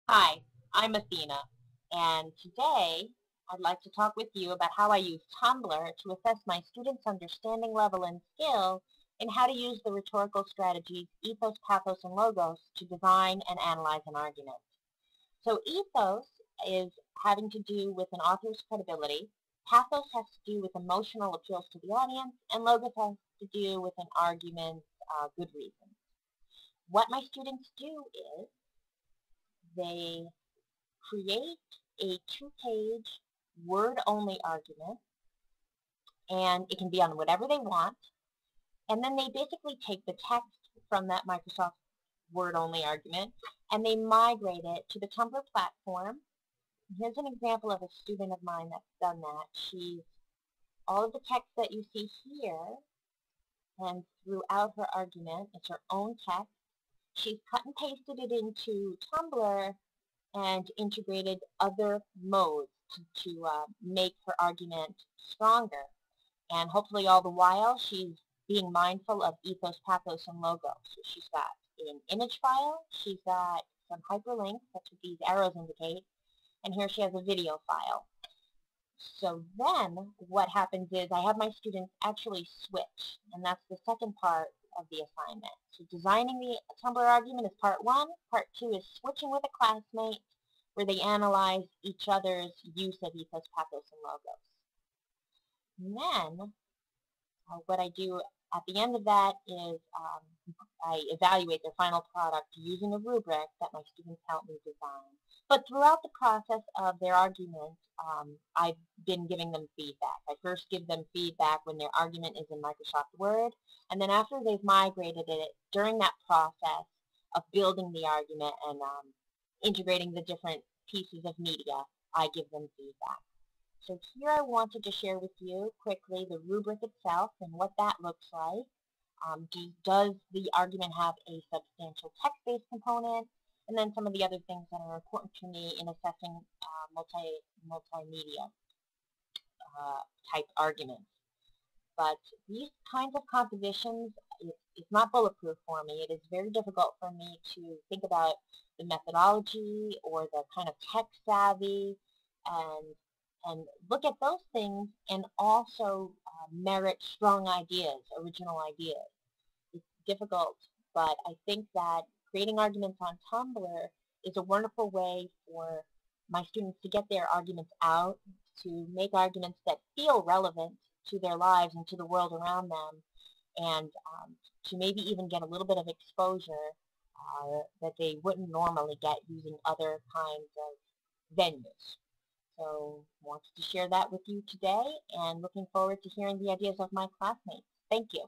Hi, I'm Athena, and today I'd like to talk with you about how I use Tumblr to assess my students' understanding level and skill and how to use the rhetorical strategies ethos, pathos, and logos to design and analyze an argument. So ethos is having to do with an author's credibility, pathos has to do with emotional appeals to the audience, and logos has to do with an argument's good reasons. What my students do is they create a two-page word-only argument, and it can be on whatever they want, and then they basically take the text from that Microsoft word-only argument and they migrate it to the Tumblr platform. Here's an example of a student of mine that's done that. All of the text that you see here and throughout her argument, it's her own text. She's cut and pasted it into Tumblr and integrated other modes to make her argument stronger. And hopefully all the while she's being mindful of ethos, pathos, and logos. So she's got an image file, she's got some hyperlinks, that's what these arrows indicate, and here she has a video file. So then what happens is I have my students actually switch, and that's the second part of the assignment. So designing the Tumblr argument is part one. Part two is switching with a classmate where they analyze each other's use of ethos, pathos, and logos. And then what I do at the end of that is I evaluate their final product using a rubric that my students help me design. But throughout the process of their argument, I've been giving them feedback. I first give them feedback when their argument is in Microsoft Word, and then after they've migrated it, during that process of building the argument and integrating the different pieces of media, I give them feedback. So here I wanted to share with you quickly the rubric itself and what that looks like. Does the argument have a substantial text-based component? And then some of the other things that are important to me in assessing multimedia type arguments. But these kinds of compositions, it's not bulletproof for me. It is very difficult for me to think about the methodology or the kind of tech savvy and look at those things and also merit strong ideas, original ideas. It's difficult, but I think that creating arguments on Tumblr is a wonderful way for my students to get their arguments out, to make arguments that feel relevant to their lives and to the world around them, and to maybe even get a little bit of exposure that they wouldn't normally get using other kinds of venues. So wanted to share that with you today and looking forward to hearing the ideas of my classmates. Thank you.